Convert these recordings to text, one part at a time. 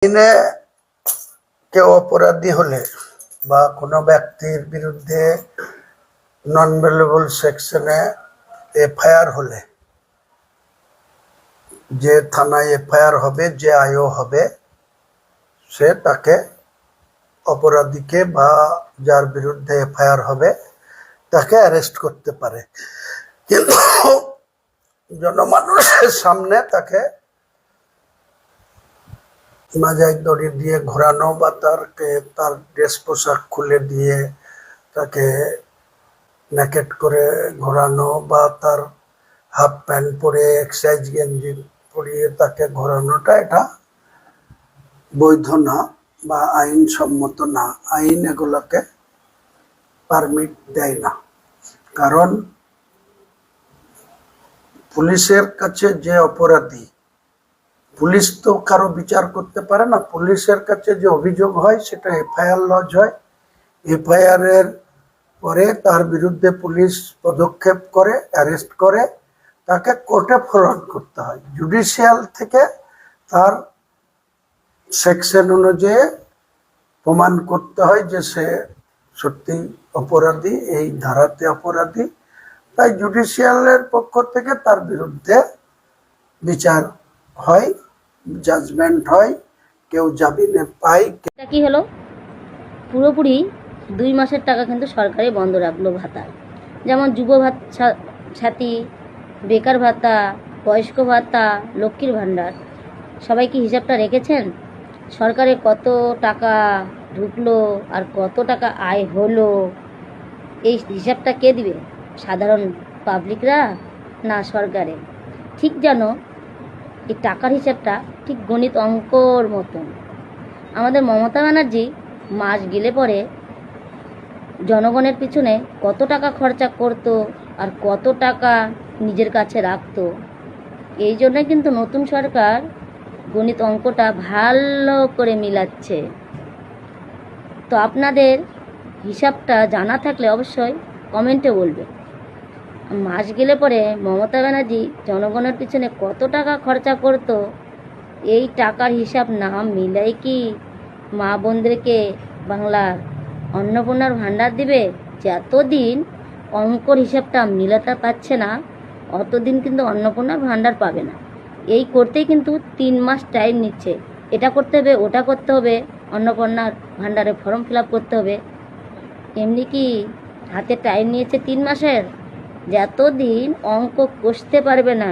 আইনে কেউ অপরাধী হলে বা কোনো ব্যক্তির বিরুদ্ধে নন ভেলেবল সেকশনে এফআইআর হলে যে থানায় এফআইআর হবে, যে আইও হবে, সে তাকে অপরাধীকে বা যার বিরুদ্ধে এফআইআর হবে তাকে অ্যারেস্ট করতে পারে, কিন্তু জনমানুষের সামনে তাকে মাজায় দড়ি দিয়ে ঘোরানো বা তার ড্রেস পোশাক খুলে দিয়ে তাকে নেকেট করে ঘোরানো বা তার হাফ প্যান্ট পরে এক্সারসাইজ গেঞ্জি পরিয়ে তাকে ঘোরানোটা এটা বৈধ না বা আইনসম্মত না। আইন এগুলোকে পারমিট দেয় না। কারণ পুলিশের কাছে যে অপরাধী, পুলিশ তো কারো বিচার করতে পারে না। পুলিশের কাছে যে অভিযোগ হয় সেটা এফআইআর লজ হয়। এফআইআর এর পরে তার বিরুদ্ধে পুলিশ পদক্ষেপ করে, অ্যারেস্ট করে, তাকে কোর্টে ফরওয়ার্ড করতে হয়। জুডিশিয়াল থেকে তার সেকশন অনুযায়ী প্রমাণ করতে হয় যে সে সত্যি অপরাধী, এই ধারাতে অপরাধী। তাই জুডিশিয়ালের পক্ষ থেকে তার বিরুদ্ধে বিচার হয়, জাজমেন্ট হয়, কেউ জামিনে পায়। এটা কি হলো, পুরোপুরি 2 মাসের টাকা কিন্তু সরকারি বন্ধ রাখলো ভাতা, যেমন যুব সাথী, বেকার ভাতা, বয়স্ক ভাতা, লক্ষ্মীর ভাণ্ডার। সবাই কি হিসাবটা রেখেছেন? সরকারে কত টাকা ঢুকলো আর কত টাকা আয় হলো, এই হিসাবটা কে দিবে? সাধারণ পাবলিকরা না সরকারে? ঠিক যেন এই টাকার হিসাবটা ঠিক গণিত অঙ্কর মতন। আমাদের মমতা ব্যানার্জি মাস গেলে পরে জনগণের পিছনে কত টাকা খরচা করতো আর কত টাকা নিজের কাছে রাখতো, এই জন্যই কিন্তু নতুন সরকার গণিত অঙ্কটা ভালো করে মিলাচ্ছে। তো আপনাদের হিসাবটা জানা থাকলে অবশ্যই কমেন্টে বলবে। মাস গেলে পরে মমতা ব্যানার্জি জনগণের পিছনে কত টাকা খরচা করতো, এই টাকার হিসাব না মিলাই কি মা বোনদেরকে বাংলার অন্নপূর্ণার ভাণ্ডার দিবে? যতদিন অঙ্কর হিসাবটা মিলাতে পারছে না, অতদিন কিন্তু অন্নপূর্ণার ভাণ্ডার পাবে না। এই করতেই কিন্তু 3 মাস টাইম নিচ্ছে। এটা করতে হবে, ওটা করতে হবে, অন্নপূর্ণার ভাণ্ডারে ফর্ম ফিল আপ করতে হবে। এমনি কি হাতে টাইম নিয়েছে 3 মাসের? যতদিন অঙ্ক কষতে পারবে না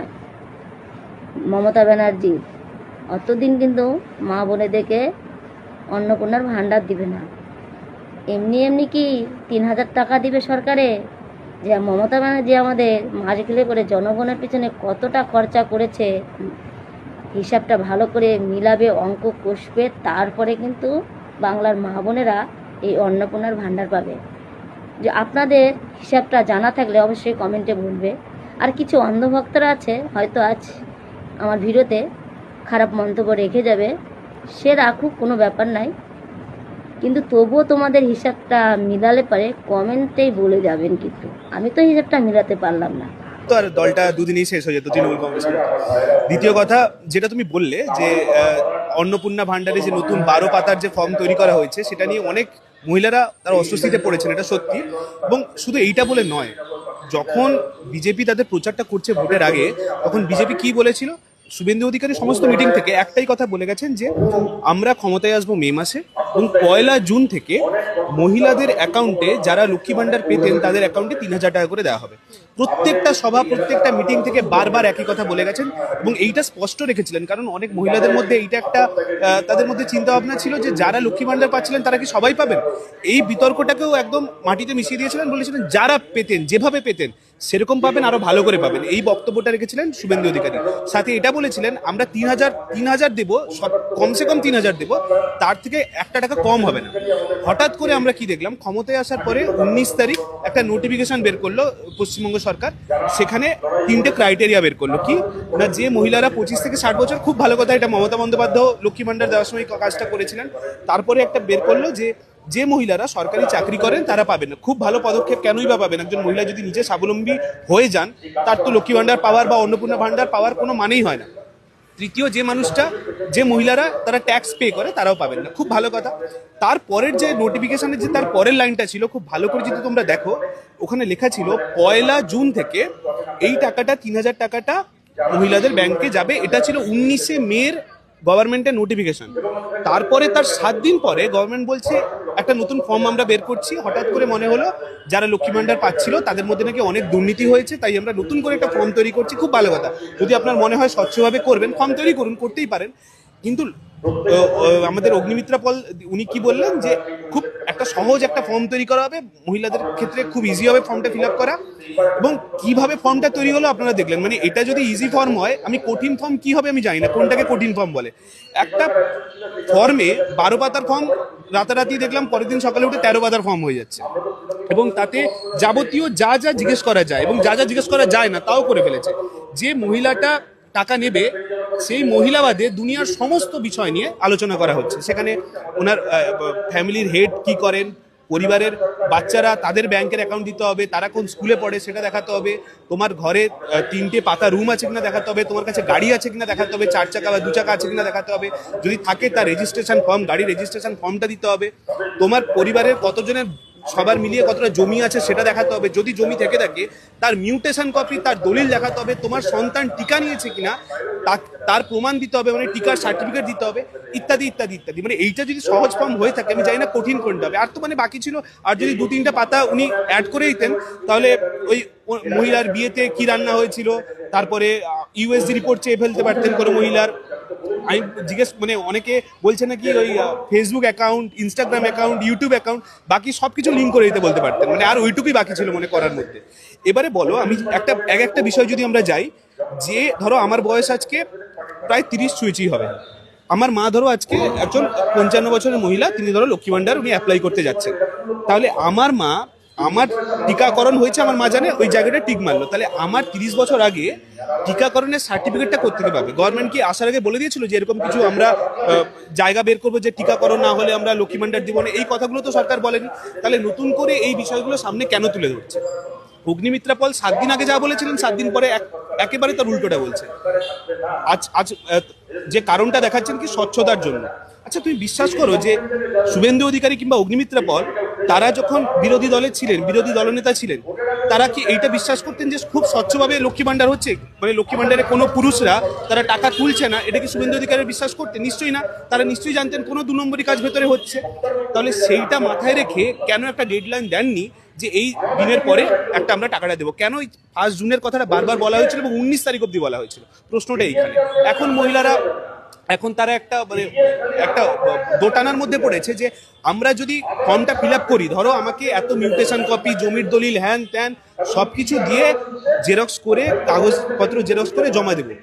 মমতা ব্যানার্জি, অতদিন কিন্তু মা বোনেদেরকে অন্নপূর্ণার ভাণ্ডার দিবে না। এমনি কি 3000 টাকা দিবে সরকারে? যে মমতা ব্যানার্জি আমাদের মাস গেলে করে জনগণের পিছনে কতটা খরচা করেছে, হিসাবটা ভালো করে মিলাবে, অঙ্ক কষবে, তারপরে কিন্তু বাংলার মা বোনেরা এই অন্নপূর্ণার ভাণ্ডার পাবে। যে আপনাদের হিসাবটা জানা থাকলে অবশ্যই কমেন্টে বলবে। আর কিছু অন্ধভক্তরা আছে, হয়তো আজ আমার ভিডিওতে খারাপ মন্তব্য রেখে যাবে, সে রাখুক, কোনো ব্যাপার নাই, কিন্তু তবুও তোমাদের হিসাবটা মিলালে পারে কমেন্টেই বলে যাবেন। কিন্তু আমি তো হিসাবটা মিলাতে পারলাম না। তো আর দলটা দুদিনই শেষ হয়ে যেত তৃণমূল কংগ্রেসের। দ্বিতীয় কথা যেটা তুমি বললে যে অন্নপূর্ণা ভাণ্ডারে যে নতুন 12 পাতার যে ফর্ম তৈরি করা হয়েছে, সেটা নিয়ে অনেক মহিলারা তারা অস্বস্তিতে পড়েছেন, এটা সত্যি। এবং শুধু এইটা বলে নয়, যখন বিজেপি তাদের প্রচারটা করছে ভোটের আগে, তখন বিজেপি কি বলেছিল? শুভেন্দু অধিকারী সমস্ত মিটিং থেকে একটাই কথা বলে গেছেন যে আমরা ক্ষমতায় আসবো মে মাসে, এবং 1 জুন থেকে মহিলাদের অ্যাকাউন্টে যারা লক্ষ্মী ভাণ্ডার পেতেন তাদের অ্যাকাউন্টে 3000 টাকা করে দেওয়া হবে। প্রত্যেকটা সভা, প্রত্যেকটা মিটিং থেকে বারবার একই কথা বলে গেছেন এবং এইটা স্পষ্ট রেখেছিলেন। কারণ অনেক মহিলাদের মধ্যে এইটা একটা তাদের মধ্যে চিন্তা ভাবনা ছিল যে যারা লক্ষ্মী ভাণ্ডার পাচ্ছিলেন তারা কি সবাই পাবেন। এই বিতর্কটাকেও একদম মাটিতে মিশিয়ে দিয়েছিলেন, বলেছিলেন যারা পেতেন, যেভাবে পেতেন সেরকম পাবেন, আরো ভালো করে পাবেন। এই বক্তব্যটা রেখেছিলেন শুভেন্দু অধিকারী। সাথে এটা বলেছিলেন আমরা 3000 দেবো, কমসে কম 3000 দেবো, তার থেকে 1 টাকা কম হবে না। হঠাৎ করে আমরা কি দেখলাম, ক্ষমতায় আসার পরে 19 তারিখ একটা নোটিফিকেশন বের করলো পশ্চিমবঙ্গ সরকার। সেখানে 3টে ক্রাইটেরিয়া বের করলো। কি না, যে মহিলারা 25 থেকে 60 বছর, খুব ভালো কথা, এটা মমতা বন্দ্যোপাধ্যায় লক্ষ্মী ভাণ্ডার দেওয়ার সময় কাজটা করেছিলেন। তারপরে একটা বের করলো যে মহিলারা সরকারি চাকরি করেন তারা পাবেন না। খুব ভালো পদক্ষেপ, কেনই বা পাবেন? একজন মহিলা যদি নিজে স্বাবলম্বী হয়ে যান, তার তো লক্ষ্মী ভাণ্ডার পাওয়ার বা অন্নপূর্ণা ভাণ্ডার পাওয়ার কোনো মানেই হয় না। তৃতীয় যে মহিলারা তারা ট্যাক্স পে করে তারাও পাবেন না। খুব ভালো কথা। তারপরের যে নোটিফিকেশনের যে তার পরের লাইনটা ছিল, খুব ভালো করে যদি তোমরা দেখো, ওখানে লেখা ছিল 1 জুন থেকে এই টাকাটা 3,000 টাকাটা মহিলাদের ব্যাংকে যাবে। এটা ছিল 19 মের গভর্নমেন্টের নোটিফিকেশন। তারপরে তার 7 দিন পরে গভর্নমেন্ট বলছে একটা নতুন ফর্ম আমরা বের করছি। হঠাৎ করে মনে হলো যারা লক্ষ্মী ভান্ডার পাচ্ছিল তাদের মধ্যে নাকি অনেক দুর্নীতি হয়েছে, তাই আমরা নতুন করে একটা ফর্ম তৈরি করছি। খুব ভালো কথা, যদি আপনার মনে হয় স্বচ্ছভাবে করবেন, ফর্ম তৈরি করুন, করতেই পারেন। কিন্তু আমাদের অগ্নিমিত্রা পল উনি কি বললেন যে খুব একটা সহজ একটা ফর্ম তৈরি করা হবে, মহিলাদের ক্ষেত্রে খুব ইজি হবে ফর্মটা ফিল আপ করা। এবং কিভাবে ফর্মটা তৈরি হলো আপনারা দেখলেন। মানে এটা যদি ইজি ফর্ম হয়, আমি কঠিন ফর্ম কি হবে আমি জানি না, কোনটাকে কঠিন ফর্ম বলে। একটা ফর্মে 12 পাতার ফর্ম রাতারাতি দেখলাম পরের দিন সকালে উঠে 13 পাতার ফর্ম হয়ে যাচ্ছে, এবং তাতে যাবতীয় যা যা জিজ্ঞেস করা যায় এবং যা যা জিজ্ঞেস করা যায় না তাও করে ফেলেছে। যে মহিলাটা টাকা নেবে সেই মহিলাবাদে দুনিয়ার সমস্ত বিষয় নিয়ে আলোচনা করা হচ্ছে। সেখানে ওনার ফ্যামিলির হেড কি করেন, পরিবারের বাচ্চারা তাদের ব্যাংকের অ্যাকাউন্ট দিতে হবে, তারা কোন স্কুলে পড়ে সেটা দেখাতে হবে, তোমার ঘরে 3টে পাকা রুম আছে কিনা দেখাতে হবে, তোমার কাছে গাড়ি আছে কিনা দেখাতে হবে, 4 চাকা বা 2 চাকা আছে কিনা দেখাতে হবে, যদি থাকে তার রেজিস্ট্রেশন ফর্ম, গাড়ির রেজিস্ট্রেশন ফর্মটা দিতে হবে, তোমার পরিবারের কতজনের সবার মিলিয়ে কতটা জমি আছে সেটা দেখাতে হবে, যদি জমি থেকে থাকে তার মিউটেশন কপি, তার দলিল দেখাতে হবে, তোমার সন্তান টিকা নিয়েছে কিনা তার প্রমাণ দিতে হবে, মানে টিকার সার্টিফিকেট দিতে হবে, ইত্যাদি ইত্যাদি ইত্যাদি। মানে এইটা যদি সহজ ফর্ম হয়ে থাকে, আমি জানি না কঠিন কোনটা হবে। আর তো মানে বাকি ছিল, আর যদি 2-3টা পাতা উনি অ্যাড করে দিতেন তাহলে ওই মহিলার বিয়েতে কি রান্না হয়েছিল, তারপরে ইউএসজি রিপোর্ট চেয়ে ফেলতে পারতেন কোনো মহিলার। আমি জিজ্ঞেস মানে অনেকে বলছে নাকি ওই Facebook account, Instagram account, YouTube account বাকি সব কিছু লিঙ্ক করে দিতে বলতে পারতেন। মানে আর ওইটুকুই বাকি ছিল মনে করার মধ্যে। এবারে বলো, আমি একটা বিষয় যদি আমরা যাই, যে ধরো আমার বয়স আজকে প্রায় 30 ছুঁয়েছি হবে, আমার মা ধরো আজকে একজন 55 বছরের মহিলা, তিনি ধরো লক্ষ্মী ভান্ডার উনি অ্যাপ্লাই করতে যাচ্ছেন। তাহলে আমার মা, আমার টিকাকরণ হয়েছে, আমার মা জানে, ওই জায়গাটা টিক মারলো, তাহলে আমার 30 বছর আগে টিকাকরণের সার্টিফিকেটটা কোত্থেকে পাবে? গভর্নমেন্ট কি আসার আগে বলে দিয়েছিল যে এরকম কিছু আমরা জায়গা বের করবো যে টিকাকরণ না হলে আমরা লক্ষ্মী ভান্ডার দিব না? এই কথাগুলো তো সরকার বলেনি। তাহলে নতুন করে এই বিষয়গুলো সামনে কেন তুলে ধরছে? অগ্নিমিত্রা পল 7 দিন আগে যা বলেছিলেন, 7 দিন পরে একেবারে তার উল্টোটা বলছে। আজ যে কারণটা দেখাচ্ছেন কি স্বচ্ছতার জন্য। আচ্ছা, তুমি বিশ্বাস করো যে শুভেন্দু অধিকারী কিংবা অগ্নিমিত্রা পল তারা যখন বিরোধী দলে ছিলেন, বিরোধী দলনেতা ছিলেন, তারা কি এইটা বিশ্বাস করতেন যে খুব স্বচ্ছভাবে লক্ষ্মী ভান্ডার হচ্ছে, মানে লক্ষ্মী ভান্ডারে কোনো পুরুষরা তারা টাকা তুলছে না? এটা কি শুভেন্দু অধিকারী বিশ্বাস করতেন? নিশ্চয়ই না। তারা নিশ্চয়ই জানতেন কোনো 2 নম্বরই কাজ ভেতরে হচ্ছে। তাহলে সেইটা মাথায় রেখে কেন একটা ডেডলাইন দেননি যে এই দিনের পরে একটা আমরা টাকাটা দেবো? কেন 1 জুনের কথাটা বারবার বলা হয়েছিল এবং 19 তারিখ অব্দি বলা হয়েছিল? প্রশ্নটা এইখানে। এখন মহিলারা, এখন তারা একটা মানে একটা দোটানার মধ্যে পড়েছে যে আমরা যদি ফর্মটা ফিল আপ করি, ধরো আমাকে এত মিউটেশন কপি, জমির দলিল, হ্যান ত্যান সবকিছু দিয়ে জেরক্স করে, কাগজপত্র জেরক্স করে জমা দেবো।